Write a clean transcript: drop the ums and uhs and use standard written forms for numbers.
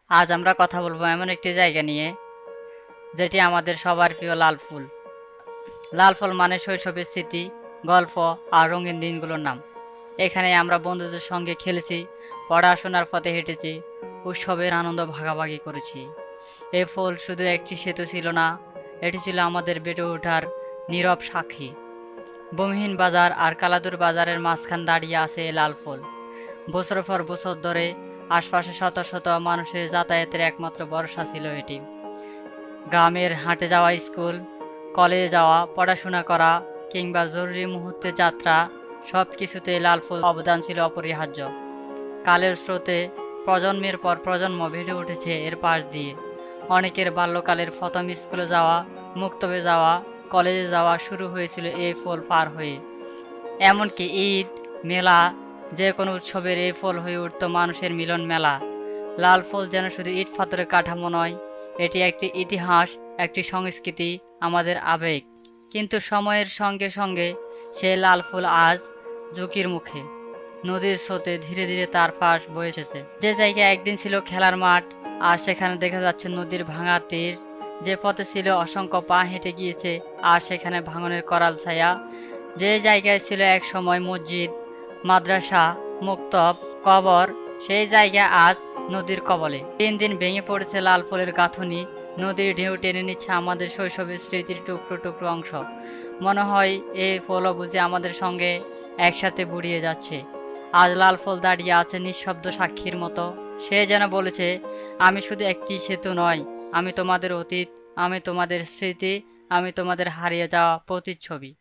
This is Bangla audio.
আজ আমরা কথা বলবো এমন একটি জায়গা নিয়ে যেটি আমাদের সবার প্রিয় লাল ফুল। লাল ফুল মানে শৈশবের স্মৃতি, গল্প আর রঙিন দিনগুলোর নাম। এখানে আমরা বন্ধুদের সঙ্গে খেলেছি, পড়াশোনার পথে হেঁটেছি, উৎসবের আনন্দ ভাগাভাগি করেছি। এই ফুল শুধু একটি সেতু ছিল না, এটি ছিল আমাদের বেড়ে ওঠার নীরব সাক্ষী। ভূমিহীন বাজার আর কালাদুর বাজারের মাঝখান দাঁড়িয়ে আছে এই লাল ফুল। বছর পর বছর ধরে আশপাশে শত শত মানুষের যাতায়াতের একমাত্র ভরসা ছিল এটি। গ্রামের হাঁটে যাওয়া, স্কুল কলেজে যাওয়া, পড়াশোনা করা কিংবা জরুরি মুহূর্তে যাত্রা, সব কিছুতে লাল ফুল অবদান ছিল অপরিহার্য। কালের স্রোতে প্রজন্মের পর প্রজন্ম বেড়ে উঠেছে এর পাশ দিয়ে। অনেকের বাল্যকালের প্রথম স্কুলে যাওয়া, মুক্তবে যাওয়া, কলেজে যাওয়া শুরু হয়েছিল এই ফুল পার হয়ে। এমনকি ঈদ, মেলা, যে কোনো উৎসবের এই ফুল হয়ে উঠত মানুষের মিলন মেলা। লাল ফুল যেন শুধু ইট পাথরের কাঠামো নয়, এটি একটি ইতিহাস, একটি সংস্কৃতি, আমাদের আবেগ। কিন্তু সময়ের সঙ্গে সঙ্গে সেই লাল ফুল আজ ঝুঁকির মুখে। নদীর স্রোতে ধীরে ধীরে তার পাশ বয়ে এসেছে। যে জায়গায় একদিন ছিল খেলার মাঠ, আর সেখানে দেখা যাচ্ছে নদীর ভাঙা তীর। যে পথে ছিল অসংখ্য পা হেঁটে গিয়েছে, আর সেখানে ভাঙনের করাল ছায়া। যে জায়গায় ছিল এক সময় মসজিদ, মাদ্রাসা, মুক্তব, কবর, সেই জায়গা আজ নদীর কবলে। দিন দিন ভেঙে পড়েছে লাল ফুলের গাঁথনি। নদীর ঢেউ টেনে নিচ্ছে আমাদের শৈশবের স্মৃতির টুকরো টুকরো অংশ। মনে হয় এই ফুলও বুঝে আমাদের সঙ্গে একসাথে বুড়িয়ে যাচ্ছে। আজ লাল ফুল দাঁড়িয়ে আছে নিঃশব্দ সাক্ষীর মতো। সে যেন বলেছে, আমি শুধু একটি সেতু নয়, আমি তোমাদের অতীত, আমি তোমাদের স্মৃতি, আমি তোমাদের হারিয়ে যাওয়া প্রতিচ্ছবি।